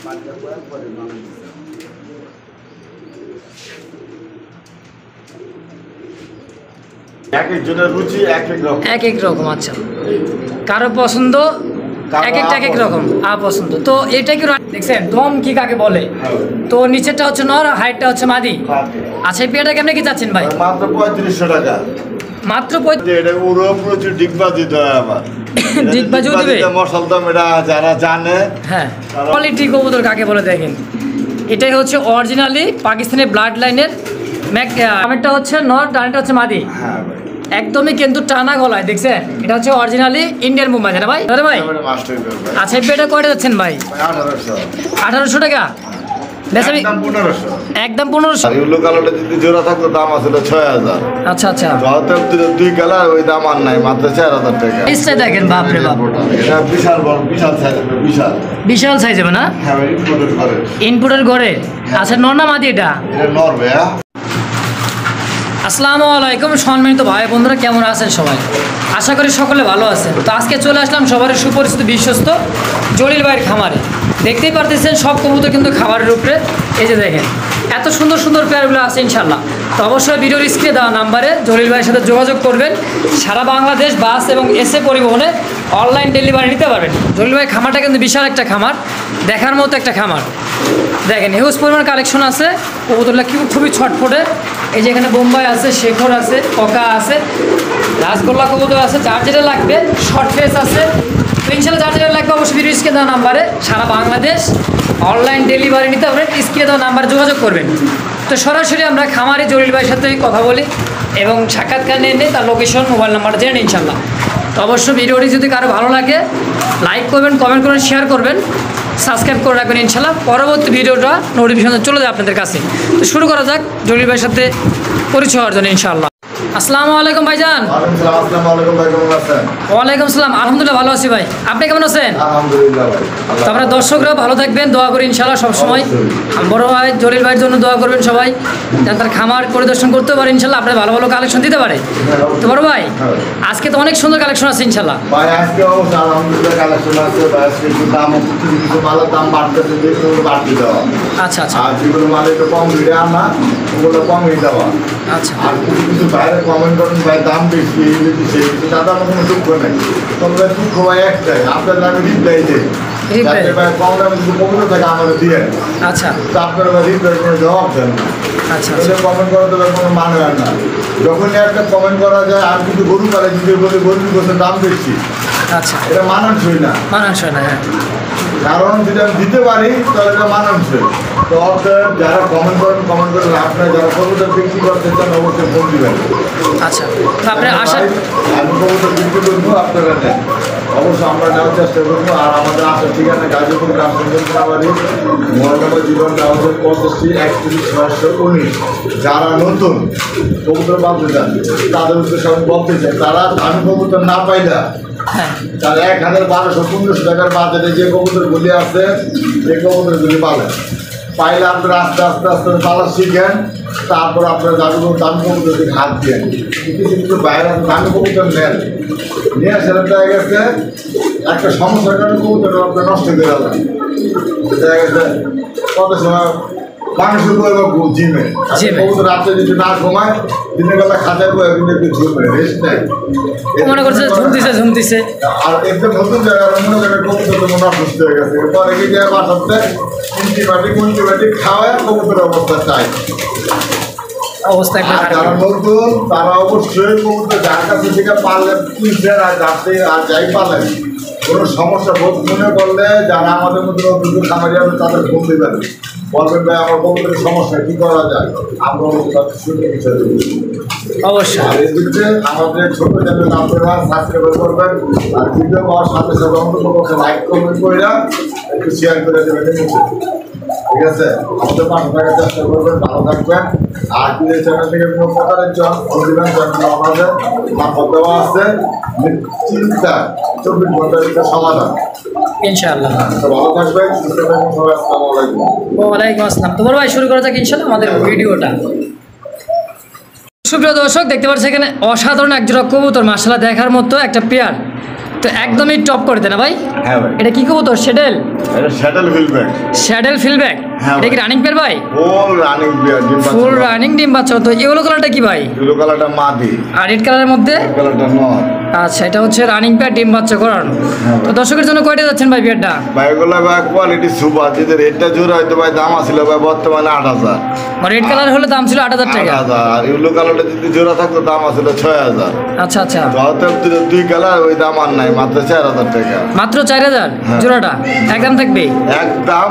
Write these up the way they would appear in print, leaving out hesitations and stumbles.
এক একজনের রুচি এক এক রকম। আচ্ছা, কারো পছন্দ এক এক রকম পছন্দ। তো এটা কি দেখছেন দম কি কাকে বলে? তো নিচেরটা হচ্ছে নর, হাইটটা হচ্ছে মাদি। আচ্ছা, এই পেয়ারটা কেমনে কি চাচ্ছেন ভাই? মাত্র 3500 টাকা। মাত্র এটা পুরো প্রচুর ডিগবাজি দেয় আমার। ডিগবাজিও দিবে মশাল দাম, এটা যারা জানে। হ্যাঁ, কোয়ালিটি কবুতর কাকে বলে দেখেন, এটাই হচ্ছে অরিজিনালি পাকিস্তানি ব্লাড লাইনের ম্যাকটা হচ্ছে নর, ডানটা হচ্ছে মাদি। হ্যাঁ একদমই কিন্তু টানা গলায়, দেখছেন? এটা হচ্ছে অরিজিনালি ইন্ডিয়ান মুম্বাই, না ভাই? দাদা ভাই, আচ্ছা এই পেয়ারটা কয়টা যাচ্ছেন ভাই? 1800 টাকা। একদম 1500। ইউলো কালারটা যদি জোড়া থাকতো দাম আছে 6000। আচ্ছা আচ্ছা, দুই কালার ওই দাম আর নাই, মাত্র 4000 টাকা। পিসটা দেখেন, বাপ রে বাপ, এটা বিশাল বড়, বিশাল সাইজ, বিশাল সাইজ হবে না? হ্যাঁ, ইনপুটের ঘরে। আচ্ছা, নর না মাদি এটা? এটা নর ভাইয়া। আসসালামু আলাইকুম সম্মানিত ভাই বন্ধুরা, কেমন আছেন সবাই? আশা করি সকলে ভালো আছেন। তো আজকে চলে আসলাম সবার সুপরিচিত বিশ্বস্ত জলিল ভাইয়ের খামারে। দেখতেই পারতেছেন সব কবুতর কিন্তু খাবারের উপরে। এই যে দেখেন এত সুন্দর সুন্দর পেয়ারগুলো আছে ইনশাল্লাহ। তো অবশ্যই ভিডিওর স্ক্রিনে দেওয়া নাম্বারে জলিল ভাইয়ের সাথে যোগাযোগ করবেন। সারা বাংলাদেশ বাস এবং এসএ পরিবহনে অনলাইন ডেলিভারি নিতে পারবেন। জলিল ভাই খামারটা কিন্তু বিশাল একটা খামার, দেখার মতো একটা খামার। দেখেন হিউজ পরিমাণ কালেকশন আছে, কবুতরগুলো খুবই ছটফটে। এই যে এখানে বোম্বাই আছে, শেখর আছে, ককা আছে, রাসগোল্লা কবুতর আছে, যার যেটা লাগবে, শর্ট ফেস আছে। তো ইনশাল্লাহ যার যেটা লাগবে অবশ্যই ভিডিও স্ক্রিনে দেওয়া নাম্বারে সারা বাংলাদেশ অনলাইন ডেলিভারি নিতে পারবেন। স্ক্রিনে দেওয়া নাম্বারে যোগাযোগ করবেন। তো সরাসরি আমরা খামারে জলিল ভাইয়ের সাথে কথা বলি এবং সাক্ষাৎকার নিয়ে তার লোকেশন, মোবাইল নাম্বারটা জেনে নিই ইনশাল্লাহ। তো অবশ্যই ভিডিওটি যদি কারো ভালো লাগে লাইক করবেন, কমেন্ট করবেন, শেয়ার করবেন, সাবস্ক্রাইব করে রাখবেন ইনশাল্লাহ। পরবর্তী ভিডিওটা নোটিফিকেশন চলে যায় আপনাদের কাছে। তো শুরু করা যাক জলিল ভাইয়ের সাথে পরিচয় হওয়ার জন্য ইনশাআল্লাহ। আসসালামু আলাইকুম ভাইজান। ওয়ালাইকুম আসসালাম। আলহামদুলিল্লাহ ভালো আছি ভাই, আপনি কেমন আছেন? আলহামদুলিল্লাহ ভাই। তারপরে দর্শকরা ভালো থাকবেন, দোয়া করি ইনশাআল্লাহ সবসময়। বড় ভাই জলিল ভাইয়ের জন্য দোয়া করবেন সবাই, যেন তার খামার পরিদর্শন করতে পারে ইনশাআল্লাহ, আপনার ভালো ভালো কালেকশন দিতে পারে। তো বড় ভাই আজকে তো অনেক সুন্দর কালেকশন আছে ইনশাআল্লাহ। ভাই আজকে আলহামদুলিল্লাহ কালেকশন আছে, আজকে দাম কিছু মালের দাম বাড়তেছে, বাড়তি দেওয়া। আচ্ছা আচ্ছা, আর যেগুলো মাল একটু কম ভিড়ে আনা ওগুলো কমই দেওয়া। আচ্ছা, আর কিছু বাইরে কমেন্ট করেন ভাই দাম বেশি দিচ্ছে, দাদা আমার কোনো দুঃখ নেই। তবে দুঃখ ভাই একটাই, আপনার আমি রিপ্লাই দিই ভাই, কম দামে যদি কমে থাকে আমাদের দিয়ে। আচ্ছা, তো আপনার রিপ্লাই কোনো জবাব দেন না। আচ্ছা, কমেন্ট করা দেবে কোনো মানে হয় না। যখনই একটা কমেন্ট করা যায় আর কিন্তু গরু পালে যদি বলে গরুর গোছের দাম বেশি, আচ্ছা, এটা মানানসই না। মানানসই না, হ্যাঁ। কারণ যদি আমি দিতে পারি তাহলে এটা মানানসই। তো যারা কমেন্ট করেন আপনার যারা কবুতর বিক্রি করতে চান অবশ্যই ফোন দিবেন। আচ্ছা, তো আপনার আশা আমি কবুতর বিক্রি করবো, আপনারা নেন অবশ্যই, আমরা নেওয়ার চেষ্টা করবো। আর আমাদের আসার ঠিকানা গাজীপুর গ্রামবাড়ি, মহানগর জীবন আমাদের 85-31-619। যারা নতুন কবুতর পালতে চান তাদের উদ্দেশ্যে আমি বলতে চাই, তারা দামি কবুতর না পাইলা তারা 1000-1200-1500 টাকার বাজারে যে কবুতরগুলি আছে এই কবুতরগুলি পালেন। পাইলে আপনারা আস্তে আস্তে আস্তে পালা শিখেন, তারপর আপনারা দামি কবুতর দিকে হাত দিয়ে কিছু কিছু বাইরে দামি কবুতর নেন, নিয়ে সেটা দেখা গেছে একটা সমস্যার কারণে কবুতর আপনার নষ্ট করে গেলেন। দেখা গেছে কত সময় মানুষের বয়ে জিমে কবুতর রাত্রে যদি না ঘুমায়, দিনের বেলা খাঁচায় বয়ে কিন্তু একটু ঝুমে রেস্ট নেয়, মনে করছে ঝুমতিছে। আর একদম নতুন জায়গায় মনে করেন কবুতর তো মনে অসুস্থ হয়ে গেছে, পরে কি যায় বাসাতে অ্যান্টিবায়োটিক খাওয়ায় কবুতরের অবস্থা চাই। যারা নতুন তারা অবশ্যই কবুতর যার কাছে থেকে পারলেন কিনছেন আর যাতে আর যাই পালেন কোনো সমস্যা বোধ মনে করলে যারা আমাদের মধ্যে নতুন খামারি হবে তাদের ফোন দেবেন, বলবেন ভাই আমার কবুতরের সমস্যা কী করা যায়, আমরা শুনে কিছু অবশ্যই। আর এই দিকে আমাদের ছোট চ্যানেল আপনারা সাবস্ক্রাইব করবেন, আর ভিডিও পাওয়ার সাথে সাথে অন্তত লাইক কমেন্ট করে একটু শেয়ার করে দেবেন, ঠিক আছে? আমাদের পাশে থাকার চেষ্টা করবেন, ভালো থাকবেন। আর যদি এই চ্যানেল থেকে কোনো প্রকারের আমাদের নাম্বার দেওয়া আছে, চিন্তা 24 ঘন্টার ভিতরে সমাধান ইনশাআল্লাহ। ভালো থাকবেন, সুস্থ থাকবেন সবাই। আসসালামু আলাইকুম। ওয়ালাইকুম আসসালাম। তোমার ভাই শুরু করা যাক ইনশাআল্লাহ আমাদের ভিডিওটা। সুপ্রিয় দর্শক দেখতে পাচ্ছেন এখানে অসাধারণ একজোড়া কবুতর, মাশাআল্লাহ দেখার মতো একটা পেয়ার। তো একদমই টপ করে দেয় না ভাই? হ্যাঁ ভাই। এটা কি কবুতর? শ্যাডেল? এটা শ্যাটেল ফিল্ডব্যাক। শ্যাডেল ফিল্ডব্যাক। হ্যাঁ এটা কি ভাই। রানিং পেয়ার ভাই? ফুল রানিং বিয়ার ডিম বাচ্চা। ফুল রানিং ডিম বাচ্চা। তো ইয়েলো কালারটা কি ভাই? ব্লু কালারটা মাদি, আর রেড কালারের মধ্যে? রেড কালারটা নর। আচ্ছা, এটা হচ্ছে রানিং পেয়ার ডিম বাচ্চা করানো। হ্যাঁ তো ভাই। দর্শকের জন্য কয়টা যাচ্ছেন ভাই পেয়ারটা? ভাই এগুলো ভাই কোয়ালিটি সুপার। যদি রেটটা জোর হয়তো ভাই দাম আসছিল ভাই বর্তমানে 8,000। রেড কালার হলে দাম ছিল 8,000 টাকা। 8,000। আর ব্লু কালারটা যদি জোড়া থাকতো দাম আসছিল 6,000। আচ্ছা আচ্ছা, তো অতএব দুই কালার ওই দাম আর নাই, মাত্র 4,000 টাকা। মাত্র 4,000 হ্যাঁ। জোড়াটা একদম থাকবে। একদম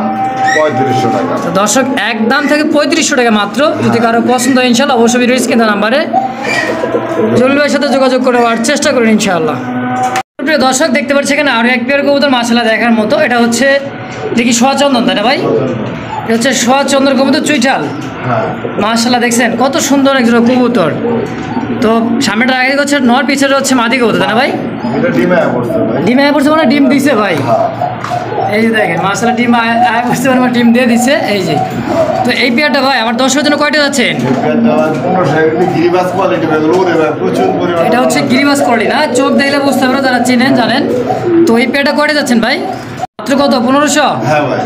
3500 টাকা। তো দর্শক একদম থেকে 3500 টাকা মাত্র। যদি কারো পছন্দ হয় ইনশাল্লাহ অবশ্যই ভিডিও স্ক্রিনের নাম্বারে জলিল ভাইয়ের সাথে যোগাযোগ করে নেওয়ার চেষ্টা করুন ইনশাআল্লাহ। প্রিয় দর্শক দেখতে পাচ্ছি এখানে আরও এক পেয়ার কবুতর মাশাআল্লাহ দেখার মতো। এটা হচ্ছে দেখি সোয়াচন্দন, তাই না ভাই? এটা হচ্ছে সোয়াচন্দন কবুতর চুইঠাল। হ্যাঁ মাশাআল্লাহ দেখছেন কত সুন্দর একজন কবুতর। তো সামনেটা আগে হচ্ছে নর, পিছের হচ্ছে মাদি কবুতর, তাই না ভাই? এটা ডিমে পড়ছে ভাই। ডিম আয় পড়ছে মানে ডিম দিছে ভাই। হ্যাঁ এই যে দেখেন মাশাআল্লাহ ডিম আয় পড়ছে মানে ডিম দিয়ে দিছে। এই যে তো এই পেয়ারটা ভাই আমার দর্শকের জন্য কয়টা যাচ্ছেন? গিরিবাস কোয়ালিটি ভাই, রোদে ভাই প্রচুর পরিমাণে। এটা হচ্ছে গিরিবাস কোয়ালিটি না? চোখ দেখলে বুঝতে পারো, যারা চিনেন জানেন। তো এই পেয়ারটা কয়টা যাচ্ছেন ভাই? মাত্র কত? 1500? হ্যাঁ ভাই।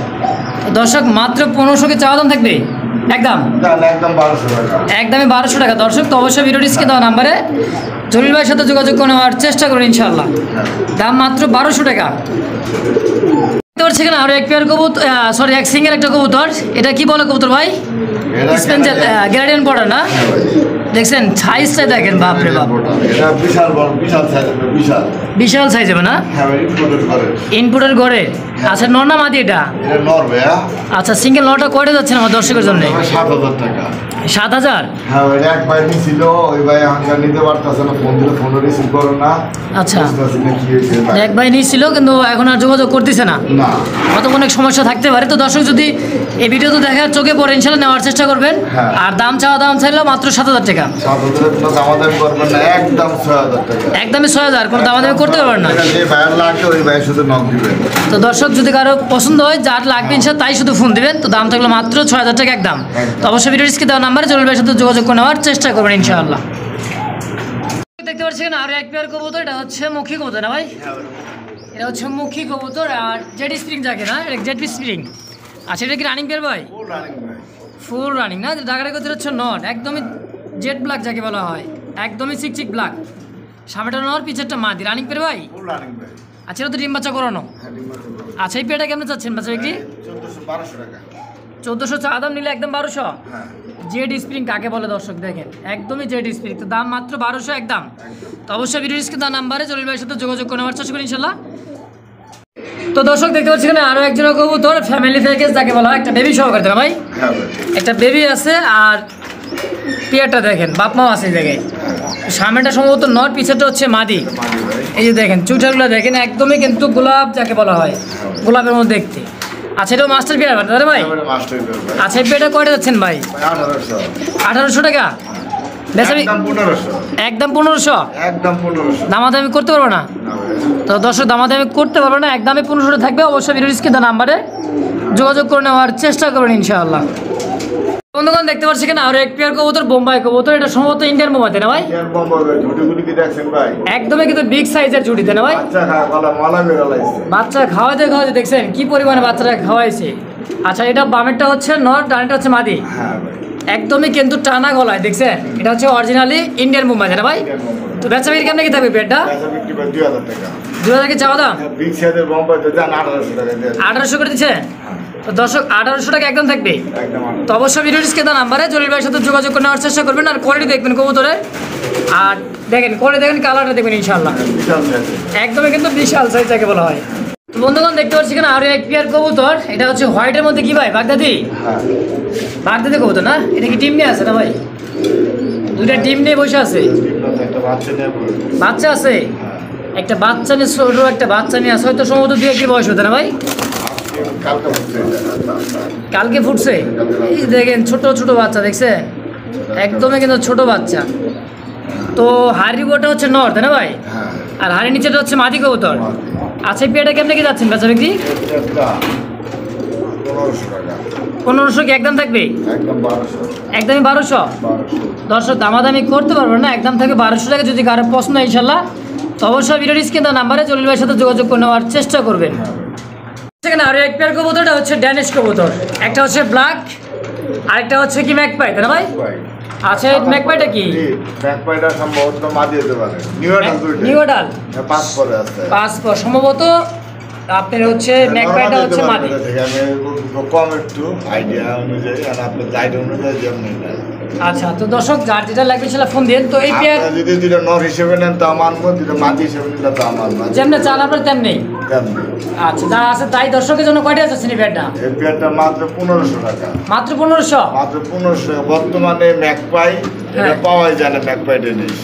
তো দর্শক মাত্র 1500-কে চাওয়া দাম থাকবে একদম? তাহলে একদম 1200 টাকা। একদমই 1200 টাকা। দর্শক তো অবশ্যই ভিডিও ডিসকে দেওয়া নাম্বারে জলিল ভাইয়ের সাথে যোগাযোগ করে নেওয়ার চেষ্টা করুন ইনশাআল্লাহ। দাম মাত্র 1200 টাকা। দেখতে পাচ্ছি এখানে আরো এক পেয়ার কবুতর, সরি এক সিঙ্গেল একটা কবুতর। এটা কি বলে কবুতর ভাই? এটা স্পেঞ্জেল গ্যারাডিয়ান পড়া না? দেখছেন সাইজটা দেখেন, বাপরে বাপ এটা বিশাল বড়, বিশাল সাইজের, বিশাল বিশাল সাইজ হবে না? হ্যাঁ ভাই, ইম্পোর্টেড করে। ইনপুটের ঘরে। আচ্ছা নর না মাদি এটা? এটা নর ভাইয়া। আচ্ছা সিঙ্গেল নটা কয়টা যাচ্ছেন আমার দর্শকের জন্য? 7,000 টাকা। 7,000? হ্যাঁ ভাই, এক ভাই নিছিল, ওই ভাই হাঙ্গার নিতে পারতেছে না, ফোন দিলে ফোনও রিসিভ করো না। আচ্ছা। বুঝতেছি না কি হয়েছে ভাই। এক ভাই নিয়েছিল কিন্তু এখন আর যোগাযোগ করতেছে না। না হয়তো অনেক সমস্যা থাকতে পারে। তো দর্শক যদি এই ভিডিও তো দেখার চোখে পড়ে ইনশাল্লাহ নেওয়ার চেষ্টা করবেন। হ্যাঁ। আর দাম চাইলেও মাত্র 7,000 টাকা। 7,000 কোনো দামাদামি করবেন না, একদম 6,000 টাকা। একদমই 6,000, কোনো দামাদামি করতে পারবেন না। যে ভাইয়ের লাগবে ওই ভাই শুধু নক দিবেন। তো দর্শক যদি কারো পছন্দ হয়, যার লাগবে ইনশাল্লাহ তাই শুধু ফোন দিবেন। তো দাম থাকলো মাত্র 6,000 টাকা একদম। তো অবশ্যই ভিডিও স্ক্রিনে দেওয়া নাম্বারে জলিল ভাইয়ের সাথে যোগাযোগ করে নেওয়ার চেষ্টা করবেন ইনশাআল্লাহ। দেখতে পাচ্ছি এখানে আরো এক পেয়ার কবুতর। এটা হচ্ছে মুখী কবুতর না ভাই? এটা হচ্ছে মুখী কবুতর আর জেড স্প্রিং যাকে না, এটা জেড স্প্রিং। আচ্ছা এটা কি রানিং পেয়ার ভাই? ফুল রানিং ভাই। ফুল রানিং না? ঢাকার কবুতর হচ্ছে নট, একদমই জেড ব্ল্যাক যাকে বলা হয়, একদমই চিকচিক ব্ল্যাক। সামনেটা নর, পিছেরটা মাদি। রানিং পেয়ার ভাই? ফুল রানিং ভাই। আচ্ছা এটা তো ডিম বাচ্চা করানো। হ্যাঁ ডিম বাচ্চা করো। আচ্ছা এই পেয়ারটা কেমন চাচ্ছেন বাচ্চা বিক্রি? 1400-1200 টাকা। 1400 চা দাম নিলে একদম 1200। হ্যাঁ জেড স্প্রিং কাকে বলে দর্শক দেখেন, একদমই জেড স্প্রিং। তো দাম মাত্র 1200 একদম। তো অবশ্যই ভিডিও স্ক্রিনে দেওয়া নাম্বারে জলিল ভাইয়ের সাথে যোগাযোগ করে নেওয়ার চেষ্টা করি ইনশাল্লাহ। তো দর্শক দেখতে পাচ্ছি এখানে আরও একজন কবুতর ফ্যামিলি প্যাকেজ যাকে বলা হয়, একটা বেবি সহকারে না ভাই? হ্যাঁ ভাই। একটা বেবি আছে আর পেয়ারটা দেখেন বাপ মাও আছে এই জায়গায়। সামনেটা সম্ভবত নর, পিছেরটা হচ্ছে মাদি। মানি ভাই। এই যে দেখেন চুটাগুলো দেখেন, একদমই কিন্তু গোলাপ যাকে বলা হয়, গোলাপের মধ্যে দেখতে। আচ্ছা এটাও মাস্টার পেয়ার দাদা ভাই? এবারে মাস্টার পেয়ার ভাই। আচ্ছা এই পেয়ারটা কয়টা যাচ্ছেন ভাই? ভাই 1800। 1800 টাকা বেচাবি? একদম 1500। একদম 1500? একদম 1500। দামাদামি করতে পারবো না? না ভাই। তো দর্শক দামাদামি করতে পারবো না, একদমই 1500 থাকবে। অবশ্যই ভিডিও স্ক্রিনে নাম্বারে যোগাযোগ করে নেওয়ার চেষ্টা করবেন ইনশাআল্লাহ। বন্ধুগণ দেখতে পাচ্ছি এখানে আরো এক পেয়ার কবুতর, বোম্বাই কবুতর। এটা সম্ভবত ইন্ডিয়ান বোম্বাই না ভাই? ইয়ার বম্বা ভাই, ঝুটিগুলি কি দেখছেন ভাই? একদমই কিন্তু বিগ সাইজের জুটিতে না ভাই? বাচ্চা খায় গলা মালা বের লাইছে। বাচ্চা খাওয়াতে খাওয়াতে দেখছেন কি পরিমাণে বাচ্চারা খাওয়াইছে। আচ্ছা এটা বামেরটা হচ্ছে নর, ডানেরটা হচ্ছে মাদি। হ্যাঁ ভাই। একদমই কিন্তু টানা গলায় দেখছেন। এটা হচ্ছে অরিজিনালি ইন্ডিয়ান বোম্বাই না ভাই? তো বেচা বিক্রি কেমন কি থাকবে পেয়ারটা? বেচা বিক্রি ভাই 2000 টাকা। 2000 কি চাওয়া দাম? বিগ সাইজের বম্বা তো জান 1800 টাকা দিয়ে। 1800 করে দিচ্ছে? তো দর্শক 1800 টাকা একদম থাকবে। একদম তো অবশ্যই ভিডিও স্ক্রিনে দেওয়া নাম্বারে জলিল ভাইয়ের সাথে যোগাযোগ করে নেওয়ার চেষ্টা করবেন। আর কোয়ালিটি দেখবেন কবুতরের, আর দেখেন কোয়ালিটি দেখেন, কালারটা দেখবেন ইনশাআল্লাহ। বিশাল সাইজ। একদমই কিন্তু বিশাল সাইজ যাকে বলা হয়। তো বন্ধুগণ দেখতে পাচ্ছি এখানে আরো এক পেয়ার কবুতর। এটা হচ্ছে হোয়াইটের মধ্যে কি ভাই? বাগদাদি? হ্যাঁ। বাগদাদি কবুতর না? এটা কি টিম নিয়ে আছে না ভাই? দুইটা টিম নিয়ে বসে আছে, একটা বাচ্চা নিয়ে পড়ে। বাচ্চা আছে। একটা বাচ্চা নিয়ে ছোট একটা বাচ্চা নিয়ে আছে, হয়তো সম্ভবত 2-1 বয়স হতো না ভাই? কালকে হচ্ছে। কালকে ফুটছে। এই দেখেন ছোট ছোট বাচ্চা দেখছেন, একদমই কিন্তু ছোট বাচ্চা। তো হাড়ি গোটা হচ্ছে নর তাই না ভাই? হ্যাঁ। আর হাড়ি নিচেটা হচ্ছে মাদি কবুতর। আচ্ছা এই পেয়ারটা কেমনে কি যাচ্ছেন বেচা বিক্রি? একটা 1500 টাকা। 1500 কি একদম থাকবে? একদম 1200। একদমই 1200? 1200। দর্শক দামাদামি করতে পারবেন না, একদম থেকে 1200 টাকা। যদি কারো পছন্দ হয় ইনশাল্লাহ তো অবশ্যই ভিডিওর স্ক্রিনে নাম্বারে জলিল ভাইয়ের সাথে যোগাযোগ করে নেওয়ার চেষ্টা করবেন। সেখানে আরো এক পেয়ার কবুতরটা হচ্ছে ড্যানিশ কবুতর, একটা হচ্ছে ব্ল্যাক আরেকটা হচ্ছে কি ম্যাকপাই, তাই না ভাই? আচ্ছা, এই ম্যাকপাইটা কি? ম্যাকপাইটা সম্ভবত মাদি হতে পারে, নিউ অ্যাডাল্ট, পাঁচ পরে আছে, পাঁচ পর সম্ভবত আপনার হচ্ছে ম্যাকপাইটা হচ্ছে মাদি। আমি কম একটু আইডিয়া অনুযায়ী আর আপনার চাইড অনুযায়ী যেমন। আচ্ছা, তো দর্শক যার যেটা লাগবে সেটা ফোন দিন। তো এই পেয়ার যদি দুটো নর হিসেবে নেন তা মানবো, দুটো মাদি হিসেবে নিলে তা মানবো, যেমনি চাল আপনার তেমনি। আচ্ছা, যা আছে তাই। দর্শকের জন্য কয়টা আছে এই পেয়ারটা? এই পেয়ারটা মাত্র 1500 টাকা। মাত্র 1500? মাত্র 1500। বর্তমানে ম্যাকপাই এটা পাওয়াই যায় না, ম্যাকপাই ডেনিশ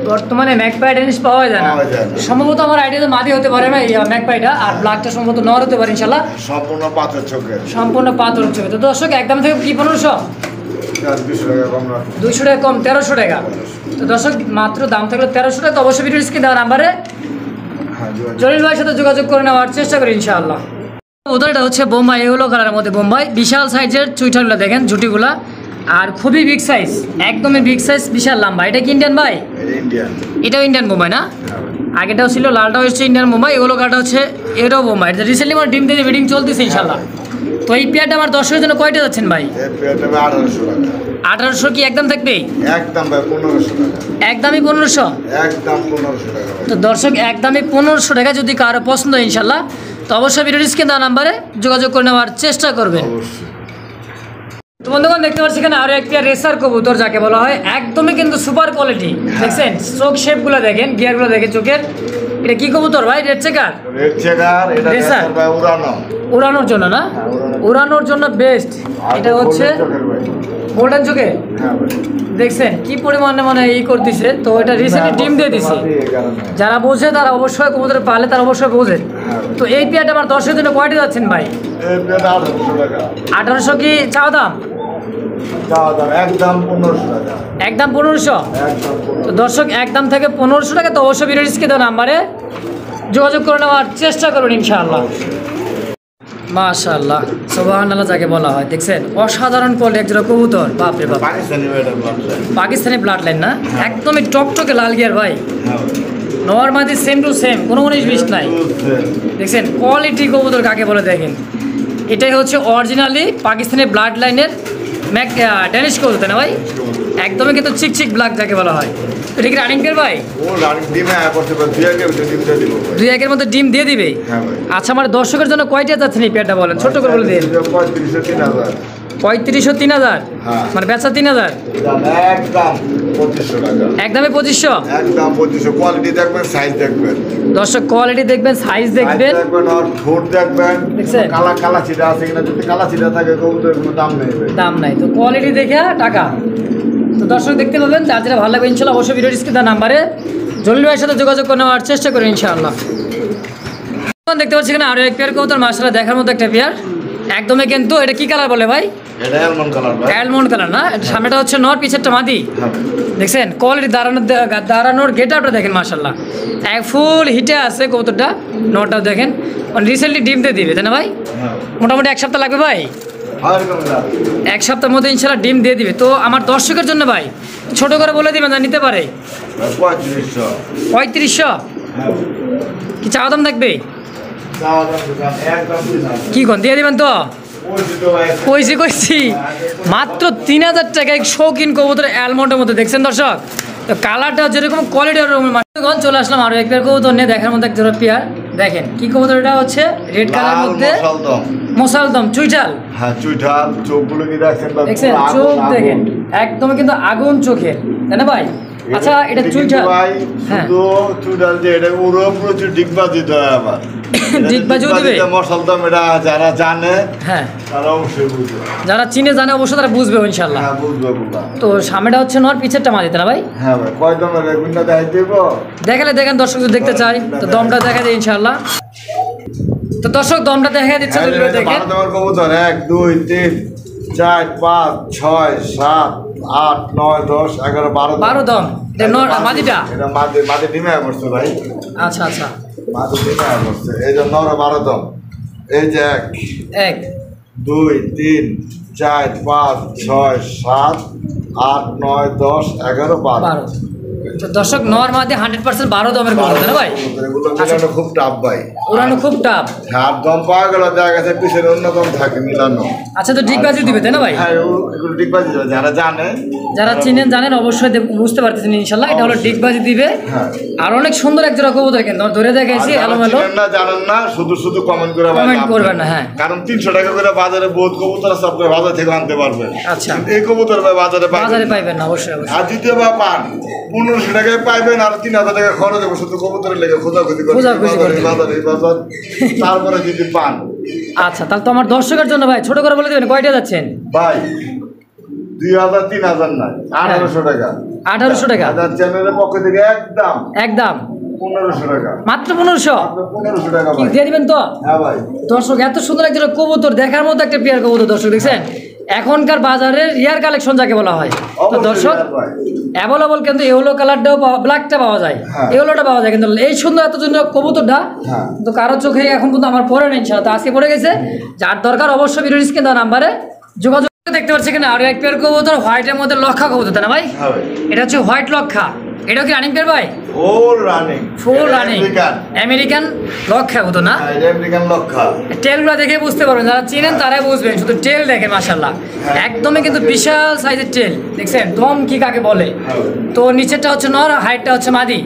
বর্তমানে ম্যাকপাই ডেনিশ পাওয়া যায় না। সম্ভবত আমার আইডিয়াতে মাদি হতে পারে না এই ম্যাকপাইটা, আর ব্ল্যাকটা সম্ভবত নর হতে পারে ইনশাআল্লাহ। সম্পূর্ণ পাথর চোখের, সম্পূর্ণ পাথর চোখের। তো দর্শক একদম থেকে কি 1500? 200 টাকা কম রাখুন। 200 টাকা কম, 1300 টাকা। তো দর্শক মাত্র দাম থাকলো 1300 টাকা। তো অবশ্যই ভিডিও স্ক্রিনে দেওয়া নাম্বারে জলিল ভাইয়ের সাথে যোগাযোগ করে নেওয়ার চেষ্টা করি ইনশাআল্লাহ। ওটা হচ্ছে বোম্বাই, এগুলো কালারের মধ্যে বোম্বাই, বিশাল সাইজের চুইঠাগুলো দেখেন, ঝুটিগুলা, আর খুবই বিগ সাইজ, একদমই বিগ সাইজ, বিশাল লম্বা। এটা কি ইন্ডিয়ান ভাই? ইন্ডিয়ান। এটাও ইন্ডিয়ান বোম্বাই না? আগেটাও ছিল লালটাও হচ্ছে ইন্ডিয়ান বোম্বাই, এগুলো কাটা হচ্ছে এটাও বোম্বাই। এটা রিসেন্টলি আমার ডিম দিয়ে ব্রিডিং চলতেছে ইনশাআল্লাহ। তো এই পেয়ারটা আমার দর্শকের জন্য কয়টা যাচ্ছেন ভাই? এই পেয়ারটা 1800 টাকা। 1800 কি একদম থাকবে? একদম ভাই 1500 টাকা। একদমই 1500? একদম 1500 টাকা। তো দর্শক একদমই 1500 টাকা। যদি কারো পছন্দ হয় ইনশাআল্লাহ তো অবশ্যই ভিডিওর স্ক্রিনে দেওয়া নাম্বারে যোগাযোগ করে নেওয়ার চেষ্টা করবেন। তো বন্ধুগণ দেখতে পাচ্ছি এখানে আরো একটা রেসার কবুতর যাকে বলা হয়, একদমই কিন্তু সুপার কোয়ালিটি। দেখছেন চোখ শেপগুলো দেখেন, গিয়ারগুলো দেখেন চোখের। এটা কি কবুতর ভাই? Red checker? Red checker. এটা রেসার ভাই উড়ানো, উড়ানোর জন্য না? উড়ানোর জন্য বেস্ট। এটা হচ্ছে গোল্ডেন চোখে। দেখছেন কি পরিমাণে মানে ই করতেছে। তো এটা রিসেন্টলি ডিম দিয়ে দিছে, যারা বোঝে তারা অবশ্যই কবুতর পালে তারা অবশ্যই বোঝে। তো এই পেয়ারটা আমার 10 জন্য কয়টা যাচ্ছেন ভাই? 1800 কি চাওয়া দাম? একদম 1500 টাকা। একদম 1500? তো দর্শক একদম থেকে 1500 টাকা। তো অবশ্যই ভিডিও স্ক্রিনে দেওয়া নাম্বারে যোগাযোগ করে নেওয়ার চেষ্টা করুন ইনশাআল্লাহ। মাশাআল্লাহ, সুবহানাল্লাহ যাকে বলা হয়। দেখছেন অসাধারণ কোয়ালিটি একজোড়া কবুতর, বাপ রে বাপ। পাকিস্তানি ব্লাড লাইন না? একদমই টকটকে লাল গিয়ার ভাই। নরমালি সেম টু সেম, কোনো 19-20 নাই। দেখছেন কোয়ালিটি কবুতর কাকে বলে দেখেন। এটাই হচ্ছে অরিজিনালি পাকিস্তানি ব্লাড লাইনের ড্যানিশ কবুতর, তাই না ভাই? একদমই কিন্তু চিকচিক ব্ল্যাক যাকে বলা হয়। এটা কি রানিং পেয়ার ভাই? ও রানিং ডিমে করতে পারে, 2 একের মধ্যে ডিম দিয়ে দিবে। আচ্ছা, আমার দর্শকের জন্য কয়টা যাচ্ছেন এই পেয়ারটা বলেন, ছোট করে বলে দিন। 3500-3000। 3500-3000 মানে বেচা 3000? একদম 2500 টাকা। একদমই 2500? একদম 2500। কোয়ালিটি দেখবেন, সাইজ দেখবেন দর্শক, কোয়ালিটি দেখবেন, সাইজ দেখবেন, আর ঠোঁট দেখবেন, দেখছেন কালা কালা ছিটা আছে কিনা। যদি কালা ছিটা থাকে কবুতরের কোনো দাম নেই, দাম নাই। তো কোয়ালিটি দেখে টাকা। তো দর্শক দেখতে পাবেন, যার যেটা ভালো লাগবে ইনশাআল্লাহ অবশ্যই ভিডিও স্ক্রিনে দেওয়া নাম্বারে জলিল ভাইয়ের সাথে যোগাযোগ করে নেওয়ার চেষ্টা করি ইনশাআল্লাহ। দেখতে পাচ্ছি এখানে আরো এক পেয়ার কবুতর, মাশাআল্লাহ দেখার মতো একটা পেয়ার। একদমই কিন্তু এটা কি কালার বলে ভাই? এটা অ্যালমন্ড কালার ভাই। অ্যালমন্ড কালার না? সামনেটা হচ্ছে নর, পিছেরটা মাদি। দেখছেন কোয়ালিটি, দাঁড়ানোর গেটআপটা দেখেন মাশাআল্লাহ, ফুল হিটে আছে কবুতরটা। নরটাও দেখেন, রিসেন্টলি ডিম দিয়ে দিবে, তাই না ভাই? মোটামুটি 1 সপ্তাহ লাগবে ভাই? 1 সপ্তাহের মধ্যে ইনশাআল্লাহ ডিম দিয়ে দিবে। তো আমার দর্শকের জন্য ভাই ছোট করে বলে দিবেন না নিতে পারে? 3500 কি চাওয়া দাম থাকবে? কি কোন দিয়ে দিবেন তো? কইছি মাত্র 3000 টাকায় শৌখিন কবুতর অ্যালমন্ডের মধ্যে। দেখছেন দর্শক, তো কালারটা যেরকম কোয়ালিটি, চলে আসলাম আরো এক পেয়ার কবুতর নিয়ে দেখার মধ্যে একটা পেয়ার। দেখেন কি কবুতর, এটা হচ্ছে রেড কালারের মধ্যে মোসালদম চুইঠাল। হ্যাঁ চুইঠাল, চোখগুলো কি দেখছেন? চোখ দেখেন একদম কিন্তু আগুন চোখের, তাই না ভাই? আচ্ছা, এটা চুইঠাল। হ্যাঁ চুইঠাল যে এটা পুরো প্রচুর ডিগবাজি দেয় আবার। ডিগবাজিও দিবে মোসালদম। এটা যারা জানে, হ্যাঁ তারা অবশ্যই বুঝবে, যারা চিনে জানে অবশ্যই তারা বুঝবে ইনশাআল্লাহ। হ্যাঁ বুঝবে। তো সামনেটা হচ্ছে নর, পিছেরটা মাদি, তাই না ভাই? হ্যাঁ ভাই। কয় দমের রেগুনটা দেখাই দেব? দেখালে দেখেন, দর্শক যদি দেখতে চাই তো দমটা দেখা যায় ইনশাআল্লাহ। তো দর্শক দমটা দেখা দিচ্ছে, দেখেন 12 কবুতর। 1 2 3 4 5 6 7 8 9 10 11 12 দম। এটা নর মাদিটা? এটা মাদি ডিমে করছে ভাই। আচ্ছা আচ্ছা, মাদি ডিমে করছে, এই জন্য নর 12 দম। এই যে 1 2 3 4 5 6 7 8 9 10 11 12। তো দর্শক নর মাদি 100% 12 দমের কবুতর না ভাই? এগুলো মিলানো খুব টাফ ভাই। উড়ানো খুব টাফ। হাত দম পাওয়া গেল দেখা গেছে পিছনে অন্য দম থাকে মিলানো। আচ্ছা, তো ডিগবাজি দিবে তাই না ভাই? হ্যাঁ, এগুলো ডিগবাজি দিবে। যারা জানে, যারা চিনেন জানেন অবশ্যই বুঝতে পারতেছেন ইনশাল্লাহ। এটা হলো ডিগবাজি দিবে। হ্যাঁ। আর অনেক সুন্দর এক জোড়া কবুতর কিন্তু ধরে দেখাইছি এলোমেলো। জানেন না জানেন না, শুধু কমেন্ট করে কমেন্ট করবেন না। হ্যাঁ, কারণ 300 টাকা করে বাজারে বহুত কবুতর আছে, আপনি বাজার থেকে আনতে পারবেন। আচ্ছা, এই কবুতর ভাই বাজারে পাইবেন না অবশ্যই। আর দ্বিতীয় বা পান 1500 টাকায় পাইবেন, আর 3000 টাকা খরচ হবে শুধু কবুতরের লেগে খোঁজাখুঁজি করে বাজার তারপরে যদি পান। আচ্ছা, তাহলে তো আমার দর্শকের জন্য ভাই ছোট করে বলে দেবেন কয়টা যাচ্ছেন ভাই? 2000 3000 না, 1800 টাকা। 1800 টাকা আমাদের চ্যানেলের পক্ষ থেকে একদম 1500 টাকা, মাত্র 1500 টাকা কি ভাই দিয়ে দিবেন তো? হ্যাঁ ভাই। দর্শক এত সুন্দর একটা কবুতর, দেখার মতো একটা পেয়ার কবুতর দর্শক দেখছেন। এখনকার বাজারের রিয়ার কালেকশন যাকে বলা হয়। তো দর্শক অ্যাভেলেবল কিন্তু ইয়েলো কালারটাও ব্ল্যাকটা পাওয়া যায়, ইয়েলোটা পাওয়া যায়, কিন্তু এই সুন্দর এত সুন্দর কবুতরটা কিন্তু কারো চোখে এখন কিন্তু আমার পড়ে নেই। তো আজকে পড়ে গেছে। যার দরকার অবশ্যই ভিডিও স্ক্রিনে দেওয়া নাম্বারে যোগাযোগ। দেখতে পাচ্ছি কিনা আরো এক পেয়ার কবুতর, হোয়াইটের মধ্যে লক্ষা কবুতর তাই না ভাই? এটা হচ্ছে হোয়াইট লক্ষা। এটা কি রানিং পেয়ার ভাই? ফুল রানিং আমেরিকান লক্ষা কবুতর না? আমেরিকান লক্ষা। টেলগুলো দেখে বুঝতে পারবেন, যারা চিনেন তারাই বুঝবেন। শুধু টেল দেখে মাশাআল্লাহ একদমই কিন্তু বিশাল সাইজের টেল দেখছেন। দম কি কাকে বলে? তো নিচেরটা হচ্ছে নর, হাইটটা হচ্ছে মাদি।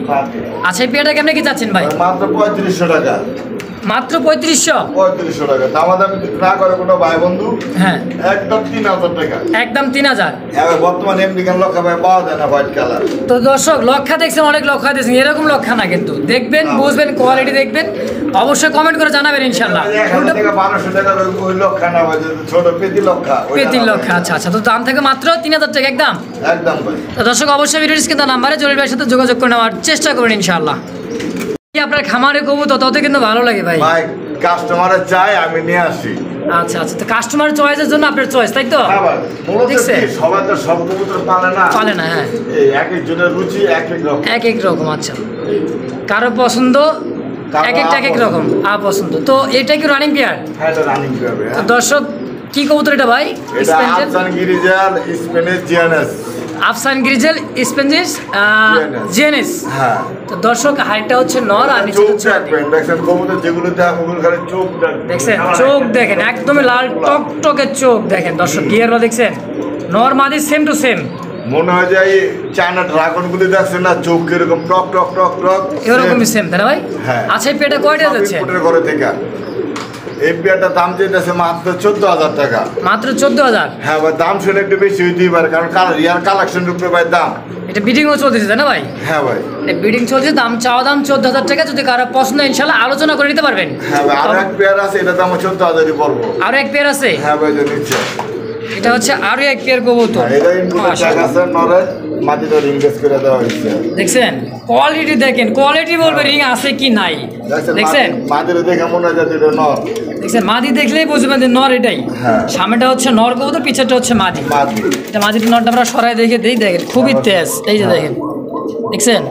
আচ্ছা, এই পেয়ারটা কেমনে কি চাচ্ছেন ভাই? মাত্র 3500 টাকা। মাত্র 3500 টাকা। দামাদামি না করে কোনো ভাই বন্ধু। হ্যাঁ, একদম 3000 টাকা। একদম 3000। এবার বর্তমানে আমেরিকান লক্ষা ভাই পাওয়া যায় না, হোয়াইট কালার। তো দর্শক লক্ষা দেখছেন, অনেক লক্ষা দেখছেন, এরকম লক্ষা না কিন্তু দেখবেন, বুঝবেন, কোয়ালিটি দেখবেন। অবশ্যই কমেন্ট করে জানাবেন ইনশাআল্লাহ। 1200 টাকা ওই লক্ষা না ভাই, ছোট পেতি লক্ষা। আচ্ছা আচ্ছা, তো দাম থেকে মাত্র 3000 টাকা একদম ভাই। তো দর্শক অবশ্যই ভিডিও স্ক্রিনে নাম্বারে জলিল ভাইয়ের সাথে যোগাযোগ করে নেওয়ার চেষ্টা করবেন ইনশাআল্লাহ। আপনার খামারে কবুতর তত কিন্তু ভালো লাগে ভাই। কাস্টমারের চাই আমি নিয়ে আসি। আচ্ছা আচ্ছা, তো কাস্টমারের চয়েসের জন্য আপনার চয়েস তাই তো? সবাই তো সব কবুতর পালে না। হ্যাঁ, এক একজনের রুচি এক এক রকম। আচ্ছা, কারো পছন্দ এক এক রকম পছন্দ। তো এটা কি রানিং পেয়ার? হ্যাঁ, এটা রানিং পেয়ার। দর্শক কি কবুতর এটা ভাই? এটা আফসান গ্রিজেল স্পেনিশ জিএনএস। আফসান গ্রিজেল স্পেনিশ জিএনএস। হ্যাঁ। তো দর্শক হাইটটা হচ্ছে নর আর নিচে হচ্ছে দেখেন কবুতর যেগুলো ওগুলো খালি চোখ দেখছেন, চোখ দেখেন একদমই লাল টকটকে চোখ দেখেন দর্শক। গিয়ারও দেখছেন, নর মাদি সেম টু সেম। মনে হয় যে চায়না ড্রাগন গুলি দেখছেন না, চোখ এরকম টক টক টক টক এরকমই সেম তাই না ভাই? হ্যাঁ। আচ্ছা, এই পেটা কয়টা যাচ্ছে? ঘরে থেকে এই পেয়ারটার দাম যেতেছে মাত্র 14000 টাকা। মাত্র 14000? হ্যাঁ ভাই, দাম শুনে একটু বেশি হইতেই পারে, কারণ রিয়ার কালেকশন রূপে ভাই দাম। এটা বিডিংও চলতেছে তাই না ভাই? হ্যাঁ ভাই, বিডিং চলছে। দাম চাওয়া দাম 14000 টাকা। যদি কারো পছন্দ ইনশাআল্লাহ আলোচনা করে নিতে পারবেন। হ্যাঁ ভাই, আরো এক পেয়ার আছে, এটা দাম 14000ই পড়বো। আরো এক পেয়ার আছে? হ্যাঁ ভাই, নিচ্ছে। এটা হচ্ছে আরো এক পেয়ার কবুতর। এটা ইনপুটের টাকা আছে, নরের মাটিটা ইনভেস্ট করে দেওয়া হয়েছে। দেখছেন কোয়ালিটি, দেখেন কোয়ালিটি বলবে রিং আছে কি নাই। দেখছেন মাটির দেখে মনে হয় যে এটা নর। দেখছেন মাদি দেখলেই বুঝবেন যে নর এটাই। সামনেটা হচ্ছে নর কবুতর, পিছনটা হচ্ছে মাদি। এটা মাদির নরটা আমরা সরাই দেখে দেখেন খুবই তেজ। এই যে দেখেন, দেখছেন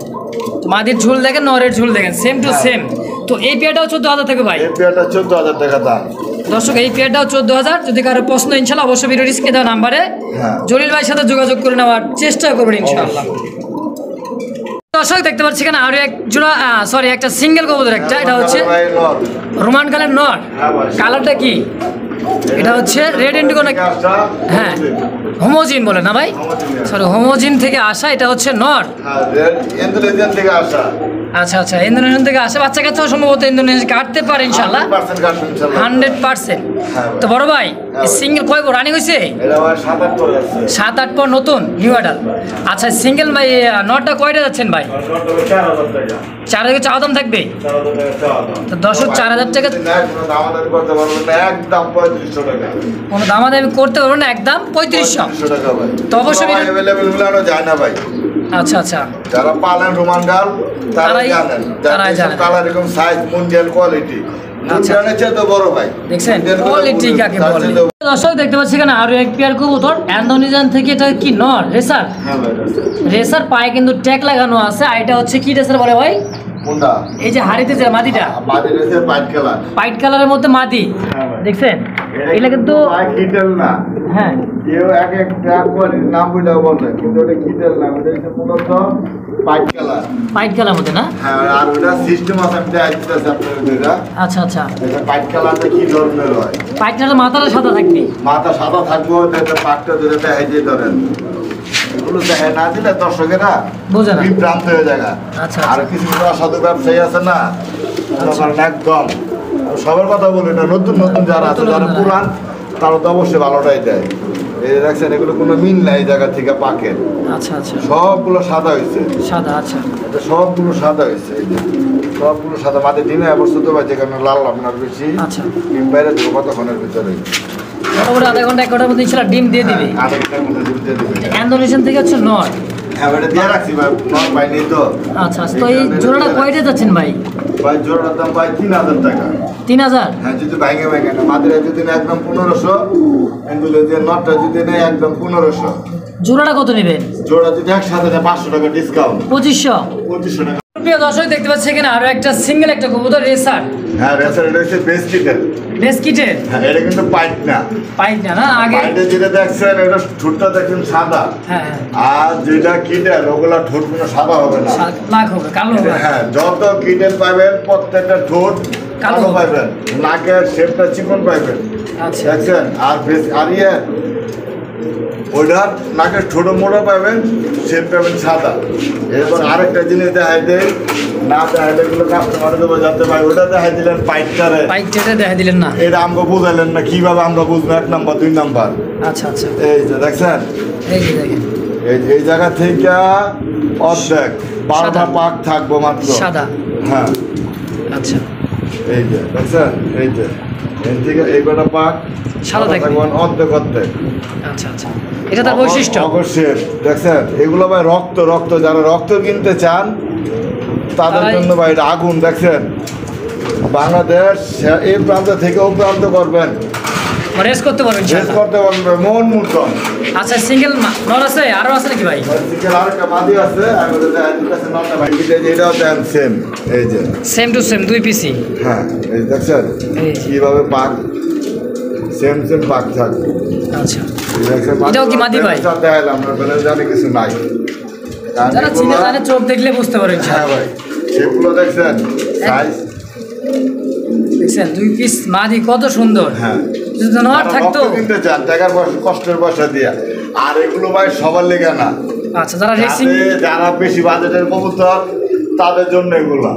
তো মাদির ঝুল দেখেন, নরের ঝুল দেখেন সেম টু সেম। তো এই পেয়ারটাও 14000 টাকা ভাই? এই পেয়ারটা 14000 টাকা দাম। দর্শক এই পেয়ারটাও 14000। যদি কারো প্রশ্ন ইনশাআল্লাহ অবশ্যই ভিডিও স্ক্রিনে দেওয়া নাম্বারে জলিল ভাইয়ের সাথে যোগাযোগ করে নেওয়ার চেষ্টা করবেন ইনশাআল্লাহ। দর্শক দেখতে পাচ্ছি এখানে আরো এক জোড়া, সরি একটা সিঙ্গেল কবুতর একটা। এটা হচ্ছে রোমান কালার নর। কালারটা কি? এটা হচ্ছে রেড ইন্ডিগো নাকি? হ্যাঁ, হোমোজিন বলে না ভাই? সরি, হোমোজিন থেকে আসা। এটা হচ্ছে নর। ইন্দোনেশিয়ান থেকে আসা। আচ্ছা আচ্ছা, ইন্দোনেশিয়ান থেকে আসে। বাচ্চা কাচ্চাও সম্ভবত ইন্দোনেশিয়া কাটতে পারে ইনশাআল্লাহ 100%। তো বড় ভাই সিঙ্গেল কয় রানিং হয়েছে? 7-8 পর নতুন নিউ অর্ডার। আচ্ছা, সিঙ্গেল ভাই নটটা কয়টা যাচ্ছেন ভাই? 4000 চাওয়া দাম থাকবে? তো 4000 টাকা কোনো দামাদামি করতে পারবো না, একদম 3500 টাকা। তো অবশ্যই যায় না ভাই। আচ্ছা আচ্ছা, যারা পালেন রোমান গাল তারাই জানেন। কালার এরকম সাইজ মুন্ডিয়াল কোয়ালিটি। দর্শক দেখতে পাচ্ছি এখানে আরো এক পেয়ার কবুতর ইন্দোনেশিয়ান থেকে। এটা কি নর রেসার? রেসার পায়ে কিন্তু ট্যাগ লাগানো আছে। আর এটা হচ্ছে কি রেসার বলে ভাই? কোনটা? এই যে হাড়িতে যে মাদিটা, মাদি রয়েছে হোয়াইট কালার, হোয়াইট কালারের মধ্যে মাদি, হ্যাঁ ভাই। দেখছেন এটা কিন্তু কিটেল না, হ্যাঁ কেউ এক একটা কোয়ালিটির নাম বলে বলে, কিন্তু ওটা কিটেল না, ওটা হচ্ছে মূলত হোয়াইট কালার। হোয়াইট কালার মধ্যে না? হ্যাঁ, আর ওটা সিস্টেম আছে, আমি দেখাইতেছি আপনাদের দুইটা। আচ্ছা আচ্ছা, এটা হোয়াইট কালারটা কি ধরনের হয়? হোয়াইট কালার মাথাটা সাদা থাকবে, মাথা সাদা থাকবো, এটা পাটটা দুটো দেখাই দিয়ে ধরেন। এগুলো দেখায় না দিলে দর্শকেরা বোঝে না। বিভ্রান্ত হয়ে যায়। আচ্ছা আর কিছু কিছু অসাধু ব্যবসায়ী আছে না, একদম সবার কথা বলি না, নতুন নতুন যারা আছে, যারা পুরান তারা তো অবশ্যই ভালোটাই দেয়। এই দেখছেন এগুলো কোনো মিল নাই এই জায়গা থেকে পাকের, আচ্ছা আচ্ছা, সবগুলো সাদা হয়েছে, সাদা, আচ্ছা এটা সবগুলো সাদা হয়েছে, এই যে সবগুলো সাদা। মাঝে ডিমে অবস্থিত ভাই, যেখানে লাল আপনার বেশি আচ্ছা। ডিম বাইরে দেবো কতক্ষণের ভিতরে? মোটামুটি আধা ঘন্টা 1 ঘন্টার মধ্যে ইনশাল্লাহ ডিম দিয়ে দিবে। আধা ঘন্টার মধ্যে ডিম দিয়ে দেবে। ইন্দোনেশিয়ান থেকে হচ্ছে নর। হ্যাঁ, এটা দিয়ে রাখছি ভাই, নন পাই নেই তো। আচ্ছা আচ্ছা, তো এই জোড়াটা কয়টা যাচ্ছেন ভাই? ভাই জোড়ার দাম ভাই 3000 টাকা। 3000? হ্যাঁ, যদি ভাঙে ভাঙে না, মাদিরা যদি না একদম 1500, এগুলো যে নটটা যদি নেই একদম 1500। জোড়াটা কত নেবেন? জোড়া যদি একসাথে নেয় 500 টাকা ডিসকাউন্ট, 2500। 2500 টাকা। প্রিয় দর্শক দেখতে পাচ্ছি এখানে আরো একটা সিঙ্গেল একটা কবুতর রেসার, হ্যাঁ, রেসার এটা হচ্ছে বেস্কিটের। বেস্কিটের হ্যাঁ, এটা কিন্তু পাইট না। পাইট না, না আগে পাইটে যেটা দেখছেন এটা ঠোঁটটা দেখছেন সাদা, হ্যাঁ হ্যাঁ আর যেটা কিটেল ওগুলা ঠোঁট কোনো সাদা হবে না। ব্ল্যাক হবে, কালো হবে। হ্যাঁ, যত কিটেল পাবেন প্রত্যেকটা ঠোঁট কালো কালো হবে। পাবেন, নাকের শেপটা চিকন পাবেন, আচ্ছা দেখছেন? আর বেশ আর ইয়ে ওইটার নাকের ছোট মোড়া পাবেন, শেপ পাবেন সাদা। এরপর আরেকটা জিনিস দেখাই দেয়, না দেখাই এগুলো কাস্টমারে দেবো যাতে ভাই ওটা দেখাই দিলেন পাইটটারে, পাইটটা দেখা দিলেন না। এটা আমরা বুঝাইলেন না, কিভাবে আমরা বুঝবো 1 নাম্বার 2 নাম্বার? আচ্ছা আচ্ছা, এই যে দেখছেন, এই যে দেখেন এই জায়গা থেকে অর্ধেক 12টা সাদা। পাক থাকবো মাত্র সাদা। হ্যাঁ, আচ্ছা এই যে দেখছেন, এই যে এর থেকে এই কটা পাক সাদা থাকবে। থাকবেন অর্ধেক অর্ধেক। আচ্ছা আচ্ছা, এটা তার বৈশিষ্ট্য। অবশ্যই দেখছেন, এগুলো ভাই রক্ত রক্ত, যারা রক্ত কিনতে চান তাদের তারাই- জন্য ভাই এটা আগুন। দেখছেন, বাংলাদেশ এই প্রান্ত থেকে ও প্রান্ত করবেন, রেস করতে পারবেন শেষ ইনশাআল্লাহ। করতে পারবেন মন মূর্তন। আচ্ছা, সিঙ্গেল নর আছে, আরো আছে নাকি ভাই? আরেকটা মাদি আছে, আমি ওদের কাছে নটা ভাই, এটাও দেন সেম, এই যে সেম টু সেম, 2 পিসি। হ্যাঁ, এই দেখছেন এই যে। কিভাবে পাক সেম সেম পাক থাকবে। আচ্ছা, এই দেখছেন, এটাও কি মাদি ভাই? দেখালাম না, বেলে জানে কিছু নাই। কারণ যারা চিনে এগুলা- জানে চোখ দেখলে বুঝতে পারবেন হ্যাঁ ইনশাআল্লাহ। ভাই, সেগুলো দেখছেন সাইজ। দেখছেন 2 পিস মাদি কত সুন্দর। হ্যাঁ, যদি নর থাকতো। রক্ত কিনতে চান টাকার কষ্টের পয়সা দিয়া, আর এগুলো ভাই সবার লেগে না, আচ্ছা, যারা রেসিং, যারা বেশি বাজেটের কবুতর তাদের জন্য এগুলো।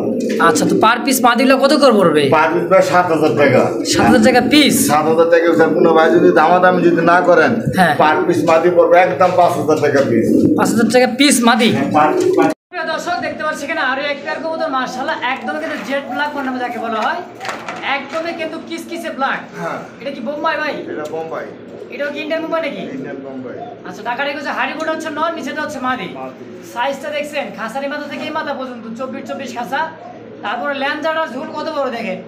আচ্ছা, তো পার পিস মাদিগুলো কত করে পড়বে? পার পিস ভাই 7000 টাকা। 7000 টাকা পিস। 7000 টাকা স্যার, কোনো ভাই যদি দামাদামি যদি না করেন, হ্যাঁ। পার পিস মাদি পড়বে একদম 5000 টাকা পিস। 5000 টাকা পিস মাদি। পার পিস প্রিয় দর্শক দেখতে পাচ্ছি এখানে আরো এক পেয়ার কবুতর, মাশাআল্লাহ একদমই কিন্তু জেড ব্ল্যাক নামে যাকে বলা হয়, একদমই কিন্তু কিসকিসে ব্ল্যাক। হ্যাঁ, এটা কি বোম্বাই ভাই? এটা বোম্বাই, এটাও কি ইন্ডিয়ান বোম্বাই নাকি? ইন্ডিয়ান বোম্বাই। আচ্ছা, টাকাটা হচ্ছে হাড়িবোর্ড হচ্ছে নর, নিচেটা হচ্ছে মাদি। সাইজটা দেখছেন, খাসারি মাথা থেকে এই মাথা পর্যন্ত 24 খাসা। তারপরে ল্যাঞ্জাটার ঝুল কত বড় দেখেন,